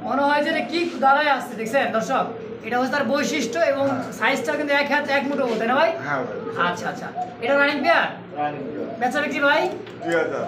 মনে হয় যে এটা কি দাঁড়ায় আসছে। দেখছেন দর্শক, এটা হচ্ছে তার বৈশিষ্ট্য, এবং সাইজটা কিন্তু 1 হাত 1 মুঠো তাই না ভাই? হ্যাঁ ভাই, আচ্ছা আচ্ছা, এটা রানিং পেয়ার, রানিং পেয়ার। বেচা বিক্রি ভাই 2000।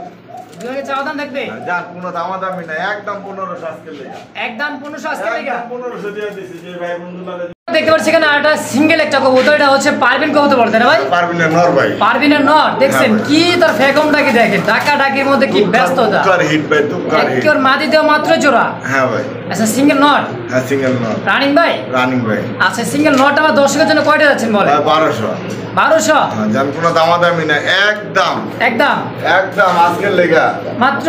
2000 চাওয়া দাম থাকবে, যান, কোনো দামাদামি নাই, একদম 1500 আজকে লেগে। একদম 1500 আজকে লেগা। একদম 1500 দিয়ে দিছি যে ভাই বন্ধুরা। দেখতে পাচ্ছি এখানে আরেকটা সিঙ্গেল একটা কবুতর, এটা হচ্ছে পারবিন কবুতর বলতে না ভাই? পারবেন না নর ভাই, পারবিনের নর। দেখছেন হ্যাঁ ভাই। কি তার ফেকমটা কি দেখেন, ডাকা ডাকির মধ্যে কি ব্যস্ততা। তুকার হিট ভাই, তুকার হিট। একর মাদি দেওয়া মাত্র জোড়া। হ্যাঁ ভাই, আচ্ছা, সিঙ্গেল নট হ্যাঁ সিঙ্গেল নর, রানিং ভাই। রানিং ভাই। আচ্ছা, সিঙ্গেল নট আমার দর্শকের জন্য কয়টা যাচ্ছেন বলে? ভাই 1200। 1200 হ্যাঁ, যান, কোনো দামাদামি নাই, একদম একদম একদম আজকের লেগা মাত্র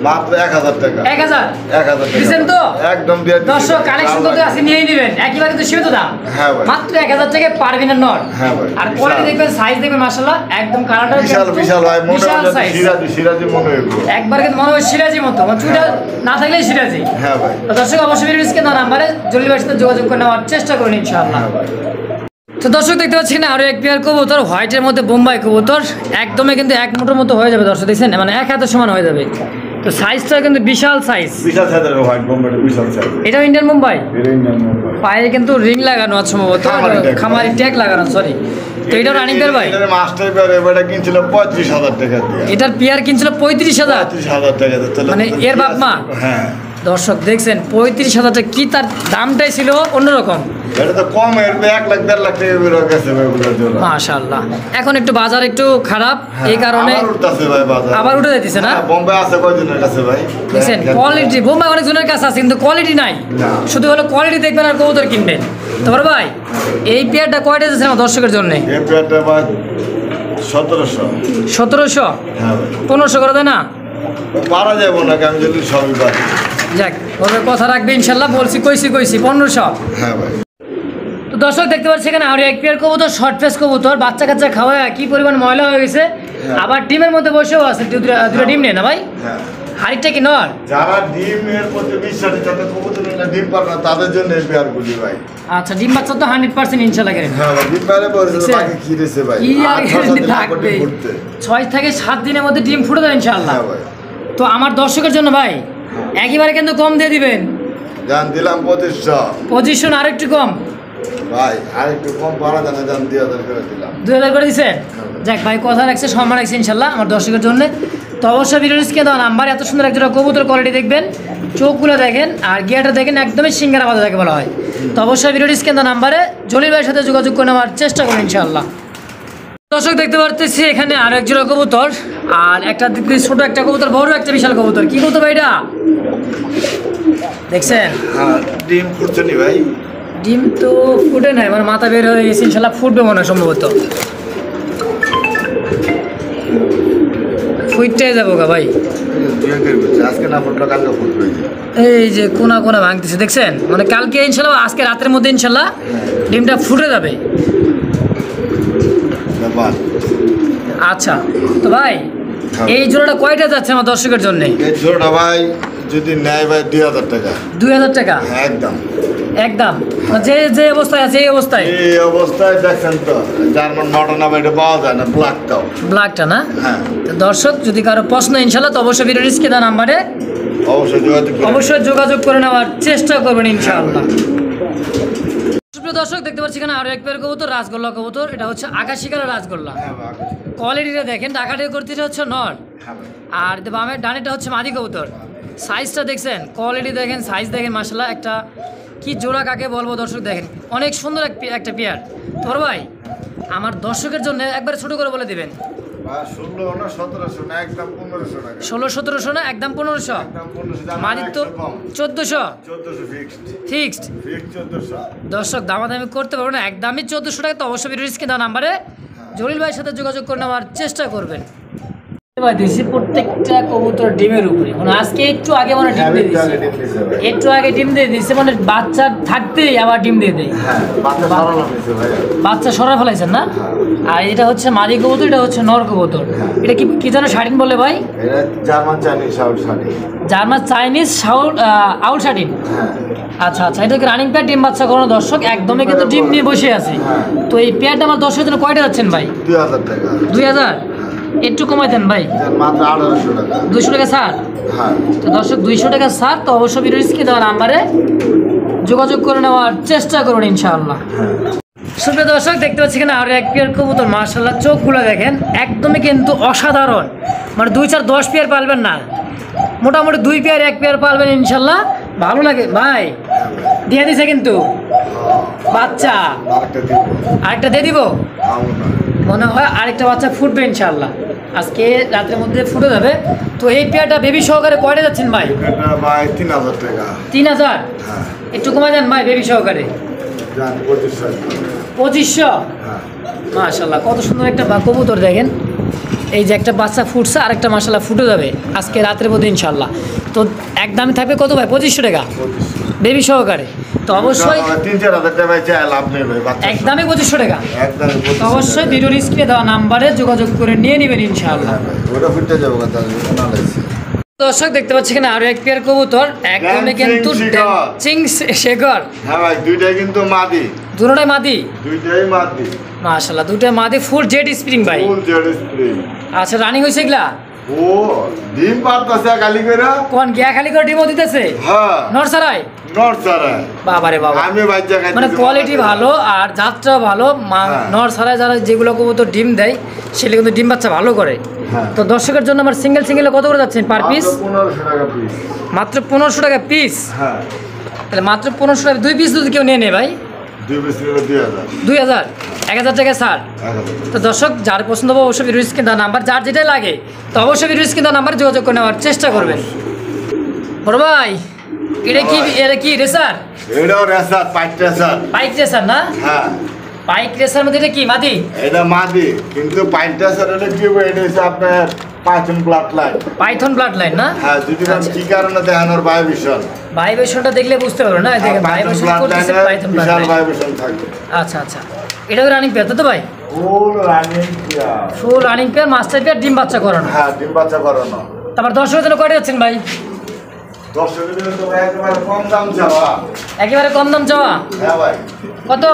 মাত্র 1000 টাকা। 1000 1000 টাকা দিছেন তো? একদম দিয়ে দিছি। দর্শক কালেকশন তো আছে, নিয়েই নেবেন একেবারে তো সীমিত দাম। হ্যাঁ ভাই, মাত্র 1000 টাকা পারবিনের নট। হ্যাঁ ভাই, আর কোয়ালিটি বিশাল। দেখবেন, সাইজ দেখবেন, মাশাআল্লাহ একদম কালারটা বিশাল বিশাল ভাই, মনে বিশাল হয় সাইজ, সিরাজি সিরাজি মনে হয় এগুলো। একবার কিন্তু মনে হয় সিরাজি মতো, মানে চুটা না থাকলেই সিরাজি। হ্যাঁ ভাই, তো দর্শক অবশ্যই ভিডিও স্ক্রিনে নাম্বারে জলিল ভাইয়ের সাথে যোগাযোগ করে নেওয়ার চেষ্টা করুন ইনশাআল্লাহ। হ্যাঁ ভাই। তো দর্শক দেখতে পাচ্ছেন আরো এক পেয়ার কবুতর, হোয়াইটের মধ্যে বোম্বাই কবুতর, একদমই কিন্তু 1 মুঠোর মতো হয়ে যাবে দর্শক, দেখছেন মানে 1 হাতের সমান হয়ে যাবে। তো সাইজটা কিন্তু বিশাল সাইজ। বিশাল সাইজের হোয়াইট বোম্বাই, বিশাল সাইজ। এটাও ইন্ডিয়ান মুম্বাই। এটা ইন্ডিয়ান মুম্বাই। পায়ে কিন্তু রিং লাগানো আছে সম্ভবত, খামারি ট্যাগ লাগানো, সরি। তো এটা রানিং পেয়ার ভাই? এটার মাস্টার পেয়ার এবারে কিনছিল 35,000 টাকা দিয়ে। এটার পেয়ার কিনছিল 35,000? 35,000 টাকা দিয়ে। মানে এর বাপ মা? হ্যাঁ। দর্শক দেখছেন 35,000 টাকা, কি তার দামটাই ছিল অন্যরকম। এটা তো কম, এর 1 লাখ 1.5 লাখ টাকা বের গেছে ভাই ওগুলোর জন্য। মাশাআল্লাহ। এখন একটু বাজার একটু খারাপ, এই কারণে আবার উঠতেছে ভাই বাজার। আবার উঠে যাইতেছে না? বোম্বাই আছে কয়জনের কাছে ভাই? দেখছেন কোয়ালিটি বোম্বাই অনেক জনের কাছে আছে, কিন্তু কোয়ালিটি নাই। শুধু হলো কোয়ালিটি দেখবেন আর কবুতর কিনবেন। তারপর ভাই এই পেয়ারটা কয়টা দিয়েছেন আমার দর্শকের জন্য? এই পেয়ারটা ভাই 1700। 1700? হ্যাঁ ভাই। 1500 করে দেয় না? পারা যাবো না, আমি যদি সবই পারি। যাক, ওর কথা রাখবে ইনশাল্লাহ। বলছি কইছি 1500। হ্যাঁ ভাই। তো দর্শক দেখতে পাচ্ছি এখানে আর এক পেয়ার কবুতর, শর্ট ফেস কবুতর, বাচ্চা কাচ্চা খাওয়ায় কি পরিমাণ ময়লা হয়ে গেছে। আবার ডিমের মধ্যে বসেও আছে, দুটো ডিম নেই না ভাই? হ্যাঁ। হাড়িটা কি নর? যারা ডিমের প্রতি বিশ্বাসী, যাতে কবুতর না ডিম পারে না, তাদের জন্য এই পেয়ারগুলি ভাই। আচ্ছা, ডিম বাচ্চা তো 100% ইনশাল্লাহ করেন। হ্যাঁ ভাই, ডিম পারে পরে বাকি কি দিছে ভাই? কি আর থাকবে, 6 থেকে 7 দিনের মধ্যে ডিম ফুটে দেবে ইনশাআল্লাহ। হ্যাঁ ভাই। তো আমার দর্শকের জন্য ভাই একেবারে কিন্তু কম দিয়ে দিবেন। জান দিলাম 2500। 2500 না আরেকটু কম ভাই? আরেকটু কম পারা জানা, জান 2000 করে দিলাম। 2000 করে দিছেন? যাক ভাই, কথা রাখছে, সম্মান রাখছে ইনশাল্লাহ আমার দর্শকের জন্য। তো অবশ্যই ভিডিও স্ক্রিনে দেওয়া নাম্বার, এত সুন্দর একটা কবুতর কোয়ালিটি দেখবেন, চোখগুলো দেখেন আর গিয়ারটা দেখেন, একদমই সিঙ্গারা বাঁধা যাকে বলা হয়। তো অবশ্যই ভিডিও স্ক্রিনে দেওয়া নাম্বারে জলিল ভাইয়ের সাথে যোগাযোগ করে নেওয়ার চেষ্টা করুন ইনশাআল্লাহ। দর্শক দেখতে পারতেছি এখানে আরো এক জোড়া কবুতর, আর একটা ছোট একটা কবুতর, বড় একটা বিশাল কবুতর। কি কবুতর ভাই এটা দেখছেন? হ্যাঁ, ডিম ফুটছে নি ভাই? ডিম তো ফুটে নাই, মানে মাথা বের হয়ে গেছে, ইনশাল্লাহ ফুটবে মনে হয় সম্ভবত। ফুটটাই যাবো গা ভাই, আজকে না ফুটলো কালকে ফুটবে। এই যে কোনা কোনা ভাঙতেছে দেখছেন, মানে কালকে ইনশাল্লাহ, আজকে রাতের মধ্যে ইনশাল্লাহ ডিমটা ফুটে যাবে। আচ্ছা তো ভাই এই জোড়াটা কয়টা যাচ্ছে আমার দর্শকের জন্য? এই জোড়াটা ভাই যদি নেয় ভাই 2000 টাকা। 2000 টাকা একদম একদম, যে যে অবস্থায় আছে এই অবস্থায়। এই অবস্থায় দেখছেন তো, জার্মান মডার্ন এটা পাওয়া যায় না, ব্ল্যাকটাও। ব্ল্যাকটা না? হ্যাঁ। তো দর্শক যদি কারো প্রশ্ন ইনশাল্লাহ, তো অবশ্যই ভিডিও স্ক্রিনে দেওয়া নাম্বারে অবশ্যই যোগাযোগ করে নেওয়ার চেষ্টা করবেন ইনশাআল্লাহ। সুপ্রিয় দর্শক দেখতে পাচ্ছি এখানে আরো এক পেয়ার কবুতর, রাজগোল্লা কবুতর। এটা হচ্ছে আকাশি কালার রাজগোল্লা। কোয়ালিটিটা দেখেন, ডাকাটি করতেটা হচ্ছে নর, আর বামের ডানেটা হচ্ছে মাদি কবুতর। সাইজটা দেখছেন, কোয়ালিটি দেখেন, সাইজ দেখেন, মাশাআল্লাহ। একটা কি জোড়া কাকে বলবো দর্শক, দেখেন অনেক সুন্দর একটা পেয়ার। তোর ভাই আমার দর্শকের জন্য একবার ছোট করে বলে দিবেন। 16-1700 না, একদম 1500 টাকা। 16-1700 না, একদম 1500। মাদি তো 1400 ফিক্সড। দর্শক দামাদামি করতে পারবো না, একদমই 1400 টাকা। তো অবশ্যই ভিডিও স্ক্রিনে দেওয়া নাম্বারে জলিল ভাইয়ের সাথে যোগাযোগ করে নেওয়ার চেষ্টা করবেন। দিয়েছি প্রত্যেকটা কবুতর ডিমের উপরে, মানে আজকে একটু আগে মানে ডিম দিয়ে দিয়েছে, একটু আগে ডিম দিয়ে দিয়েছে, মানে বাচ্চা থাকতেই আবার ডিম দিয়ে দেয়। বাচ্চা সরা ফেলাইছেন না? আর এটা হচ্ছে মাদি কবুতর, এটা হচ্ছে নর কবুতর। এটা কি যেন শাটিন বলে ভাই? German Chinese owl satin. German Chinese owl satin. আচ্ছা আচ্ছা, এটা কি রানিং পেয়ার, ডিম বাচ্চা কোনো দর্শক একদমই কিন্তু ডিম নিয়ে বসে আছে। তো এই পেয়ারটা আমার দর্শকের জন্য কয়টা যাচ্ছেন ভাই? 2000 টাকা। 2000 একটু কমাই দেন ভাই, মাত্র 1800 টাকা। 200 টাকা ছাড়। হ্যাঁ। তো দর্শক 200 টাকা ছাড়। তো অবশ্যই ভিডিও স্ক্রিনে দেওয়া নাম্বারে যোগাযোগ করে নেওয়ার চেষ্টা করুন ইনশাআল্লাহ। সুপ্রিয় দর্শক দেখতে পাচ্ছি এখানে আরো এক পেয়ার কবুতর, মাশাআল্লাহ চোখগুলো দেখেন, একদমই কিন্তু অসাধারণ। মানে 2-4-10 পেয়ার পালবেন না, মোটামুটি 2 পেয়ার 1 পেয়ার পালবেন ইনশাআল্লাহ। ভালো লাগে ভাই, দিয়ে দিছে কিন্তু বাচ্চা। আরেকটা দিয়ে দিব মনে হয়, আরেকটা বাচ্চা ফুটবে ইনশাআল্লাহ, আজকে রাতের মধ্যে ফুটে যাবে। তো এই পেয়ারটা বেবি সহকারে কয়টা যাচ্ছেন ভাই? এটা ভাই 3000 টাকা। 3000? হ্যাঁ। একটু কমাই দেন ভাই, বেবি সহকারে 2500। মাশাআল্লাহ কত সুন্দর একটা কবুতর দেখেন, এই যে একটা বাচ্চা ফুটছে, আরেকটা মাশাআল্লাহ ফুটে যাবে আজকে রাতের মধ্যে ইনশাআল্লাহ। তো একদমই থাকবে কত ভাই? 2500 টাকা বেবি সহকারে। তো অবশ্যই 3-4000 টাকা ভাই চাই, লাভ নেই ভাই, একদমই 2500 টাকা। একদমই 2500 তো অবশ্যই ভিডিওর স্ক্রিনে দেওয়া নাম্বারে যোগাযোগ করে নিয়ে নেবেন ইনশাআল্লাহ। ওটা ফুটে যাবে কথা না লাগছে। দর্শক দেখতে পাচ্ছি এখানে আরো এক পেয়ার কবুতর, একদমই কিন্তু ড্যান্সিং শেখর। হ্যাঁ ভাই, দুইটাই কিন্তু মাদি। দুটোটাই মাদি? দুইটাই মাদি। মাশাআল্লাহ দুটোই মাদি, ফুল জেড স্প্রিং ভাই। Full jade spring. আচ্ছা, রানিং হইছে এগুলা? ও ডিম পারতাছে খালি করে কোন গিয়া খালি করে ডিমও দিতেছে হ্যাঁ নরসারাই নরসারা বাবারে বাবা আমি বাচ্চা খাই মানে কোয়ালিটি ভালো আর জাতটাও ভালো হ্যাঁ। নরসারাই যারা যেগুলো কবুতর ডিম দেয় সেগুলো কিন্তু ডিম বাচ্চা ভালো করে হ্যাঁ। তো দর্শকের জন্য আমার সিঙ্গেল সিঙ্গেলে কত করে যাচ্ছেন পার পিস 1500 টাকা পিস মাত্র 1500 টাকা পিস হ্যাঁ তাহলে মাত্র 1500 টাকা 2 পিস যদি কেউ নিয়ে নেয় ভাই 2 পিস নিলে 2000 2000 1000 টাকা ছাড় তো দর্শক যার পছন্দ হবে অবশ্যই ভিডিও স্ক্রিন দেওয়া নাম্বার যার যেটাই লাগে তো অবশ্যই ভিডিও স্ক্রিন দেওয়া নাম্বার যোগাযোগ করে নেওয়ার চেষ্টা করবেন বড় ভাই এটা কি রেসার এটাও রেসার পাইট রেসার বাইক রেসার না হ্যাঁ বাইক রেসার মধ্যে এটা কি মাদি এটা মাদি কিন্তু পাইট রেসার এটা কি হবে এটা হচ্ছে আপনার Python blood line Python blood line না হ্যাঁ যদি আচ্ছা। কি কারণে দেখানোর ভাইব্রেশন ভাইব্রেশনটা দেখলে বুঝতে পারবে না দেখেন ভাইব্রেশন করতেছে পাইথন ব্লাড বিশাল লাইন ভাইব্রেশন থাকবে আচ্ছা আচ্ছা এটা রানিং পেয়ার তো ভাই full running peer full running pair master pair ডিম বাচ্চা করানো হ্যাঁ ডিম বাচ্চা করানো তারপর দর্শকের জন্য কয়টা যাচ্ছেন ভাই 10 টাকা তো একবার কম দাম চাওয়া একেবারে কম দাম চাওয়া হ্যাঁ ভাই কত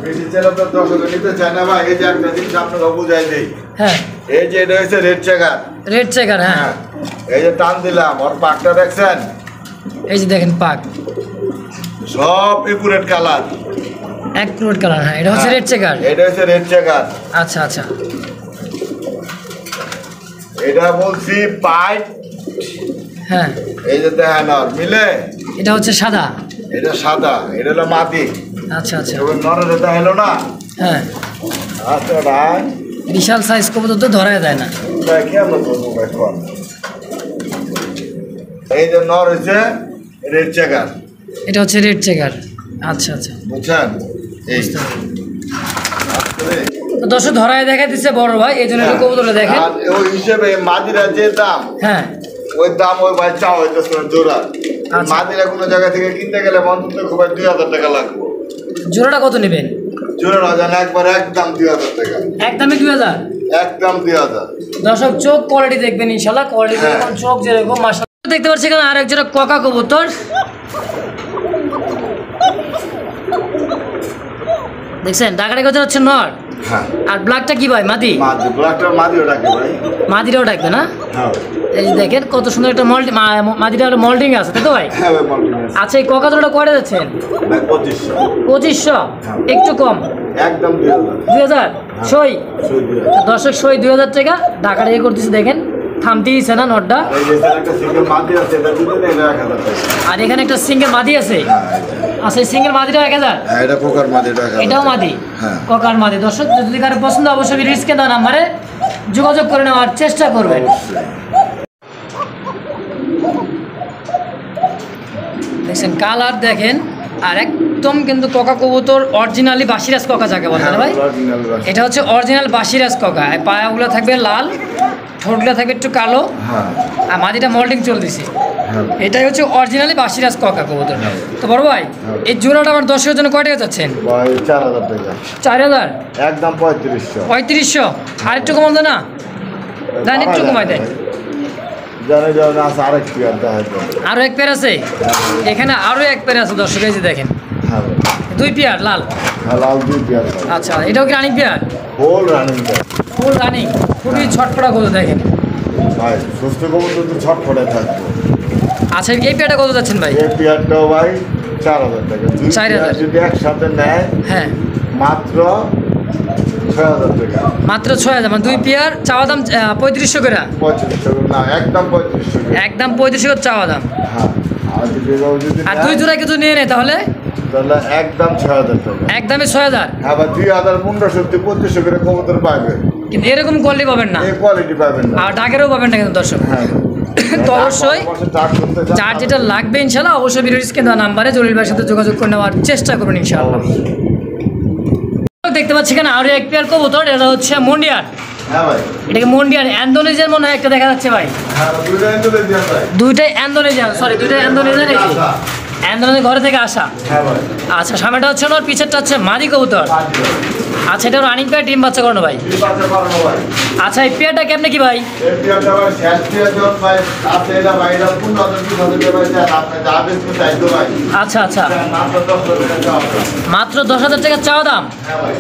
বেশি ছেলে তো 10 টাকা নিতে চায় না ভাই এই যে একটা জিনিস আপনাকে বুঝাই দেই হ্যাঁ এই যে এটা হচ্ছে রেড চেকার রেড চেকার হ্যাঁ এই যে টান দিলাম ওর পাকটা দেখছেন এই যে দেখেন পাক সব একুরেট কালার এক রোড কালার হ্যাঁ এটা হচ্ছে রেড চেকার এটা হচ্ছে রেড চেকার আচ্ছা আচ্ছা এটা বলছি পাইট হ্যাঁ এই যে দেখেন আর মিলে এটা হচ্ছে সাদা এটা সাদা এটা হলো মাটি আচ্ছা আচ্ছা এবার নরের এটা হলো না হ্যাঁ আচ্ছা ভাই বিশাল সাইজ কবুতর তো ধরা যায় না ভাই কেমন করবো ভাই কোন এই যে নর হচ্ছে রেড চেকার এটা হচ্ছে রেড চেকার আচ্ছা আচ্ছা বুঝছেন এই তো দর্শক ধরায় দেখা দিচ্ছে বড় ভাই এই জন্য একটু কবুতরটা দেখেন আর ওই হিসেবে মাদিরা যে দাম হ্যাঁ ওই দাম ওই ভাই চা হইতেছে জোড়া আচ্ছা। মাদিরা কোনো জায়গা থেকে কিনতে গেলে অন্তত খুব 2000 টাকা লাগবে জোড়াটা কত নেবেন জোড়া রাজান একবার একদম 2000 টাকা একদমই 2000 একদম 2000 দর্শক চোখ কোয়ালিটি দেখবেন ইনশাল্লাহ কোয়ালিটি হ্যাঁ। যেরকম চোখ যেরকম মাশাআল্লাহ দেখতে পাচ্ছি এখানে আর এক জোড়া কোকা কবুতর দেখছেন ডাকাটা কথা হচ্ছে নর হ্যাঁ আর ব্ল্যাকটা কি ভাই মাদি মাদি ব্ল্যাকটা মাদিও ডাকে ভাই মাদিরাও ডাকবে না হ্যাঁ এই যে দেখেন কত সুন্দর একটা মাদিটা একটা মল্টিং আছে তাই তো ভাই হ্যাঁ ভাই মল্টিনেস আচ্ছা এই কোকা জোড়াটা কয়টা যাচ্ছেন ভাই 2500 2500 একটু কম একদম 2000 2000 সই সই 2000 দর্শক সই 2000 টাকা ঢাকার ইয়ে করতেছে দেখেন থামতেই না নটটা আর এই যে স্যার একটা সিঙ্গেল মাদি আছে এটা দিলে এটা 1000 টাকা আর এখানে একটা সিঙ্গেল মাদি আছে আচ্ছা এই সিঙ্গেল মাদিটা 1000 হ্যাঁ এটা কোকার মাদি টাকা এটাও মাদি হ্যাঁ কোকার মাদি দর্শক যদি কারো পছন্দ অবশ্যই রিস্কে দেওয়া নাম্বারে যোগাযোগ করে নেওয়ার চেষ্টা করবেন দেখছেন কালার দেখেন আর একদম কিন্তু কোকা কবুতর অরিজিনালি বাসিরাজ কোকা যাকে বলে না ভাই এটা হচ্ছে অরিজিনাল বাসিরাজ কোকা এই পায়াগুলো থাকবে লাল ঠোঁটগুলো থাকবে একটু কালো হ্যাঁ আর মাদিটা মোল্ডিং চলতেছে হ্যাঁ এটাই হচ্ছে অরিজিনালি বাসিরাজ কোকা কবুতর তো বড় ভাই এই জোড়াটা আমার 10 এর জন্য কয় টাকা যাচ্ছেন ভাই 4000 টাকা 4000 একদম 3500 3500 আর একটু কমাল না দেন একটু কমাই দেন জানে জানে আছে আরেক পিয়ার দেখাইতে আরো এক পেয়ার আছে এখানে আরো এক পেয়ার আছে দর্শক এই যে দেখেন হ্যাঁ দুই পেয়ার লাল হ্যাঁ লাল দুই পিয়ার আচ্ছা এটাও কি রানিং পেয়ার হোল রানিং ফুল রানিং খুবই ছটফটা কত দেখেন ভাই সুস্থ কবুতর তো ছটফটে থাকবো আচ্ছা এই পেয়ারটা কত যাচ্ছেন ভাই এই পিয়ারটাও ভাই 4000 টাকা 4000 পেয়ার যদি একসাথে নেয় হ্যাঁ মাত্র 6000 টাকা মাত্র 6000 মানে দুই পেয়ার চাওয়া দাম 3500 করে 3500 না একদম 3500 একদম 3500 করে চাওয়া দাম হ্যাঁ আর যদি এটাও যদি আর দুই জোড়া কিছু নিয়ে নেয় তাহলে তাহলে একদম 6000 টাকা একদমই 6000 আবার 2015 2500 করে কবুতর পাবে কিন্তু এরকম কোয়ালিটি পাবেন না এই কোয়ালিটি পাবেন না আর ডাকেরও পাবেন না কিন্তু দর্শক হ্যাঁ তো অবশ্যই যার যেটা লাগবে ইনশাল্লাহ অবশ্যই ভিডিও স্ক্রিনে দেওয়া নাম্বারে জলিল ভাইয়ের সাথে যোগাযোগ করে নেওয়ার চেষ্টা করবেন ইনশাআল্লাহ দেখতে পাচ্ছি এখানে আরো এক পেয়ার কবুতর এটা হচ্ছে মন্ডিয়ান হ্যাঁ ভাই এটাকে মন্ডিয়ান ইন্দোনেশিয়ার মনে হয় একটা দেখা যাচ্ছে ভাই হ্যাঁ দুইটা ইন্টারনেট দেন ভাই দুইটাই ইন্দোনেশিয়ান সরি দুইটাই ইন্দোনেশিয়ান নাকি ইন্দোনেশিয়া ঘরে থেকে আসা হ্যাঁ ভাই আচ্ছা সামনেটা হচ্ছে ওর পিছেরটা হচ্ছে মাদি কবুতর আচ্ছা এটা রানিং পেয়ার ডিম বাচ্চা করানো ভাই কি বাচ্চা করানো ভাই আচ্ছা এই পেয়ারটা কেমনে কি ভাই এই পিয়ারটা ভাই শেষ পিয়ার যখন ভাই আপনি এটা ভাই এটা 15,000 টাকা ভাই চান আপনি যা বেশি চাইতো ভাই আচ্ছা আচ্ছা মাত্র 10,000 টাকা আপনার মাত্র 10,000 টাকা চাওয়া দাম হ্যাঁ ভাই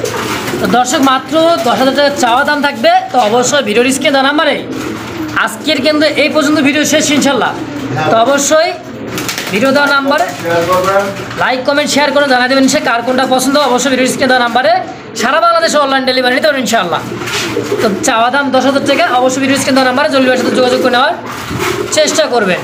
তো দর্শক মাত্র 10,000 টাকা চাওয়া দাম থাকবে তো অবশ্যই ভিডিওর স্ক্রিনে দেওয়া নাম্বারে আজকের কিন্তু এই পর্যন্ত ভিডিও শেষ ইনশাল্লাহ। তো অবশ্যই ভিডিও দেওয়া নাম্বারে শেয়ার করবেন। লাইক কমেন্ট শেয়ার করে জানাই দেবেন সে কার কোনটা পছন্দ। অবশ্যই ভিডিও স্ক্রিনে দেওয়া নাম্বারে সারা বাংলাদেশে অনলাইন ডেলিভারি নিতে পারেন ইনশাআল্লাহ। তো চাওয়া দাম 10,000 টাকা। অবশ্যই ভিডিও স্ক্রিনে দেওয়া নাম্বারে জলিল ভাইয়ের সাথে যোগাযোগ করে নেওয়ার চেষ্টা করবেন।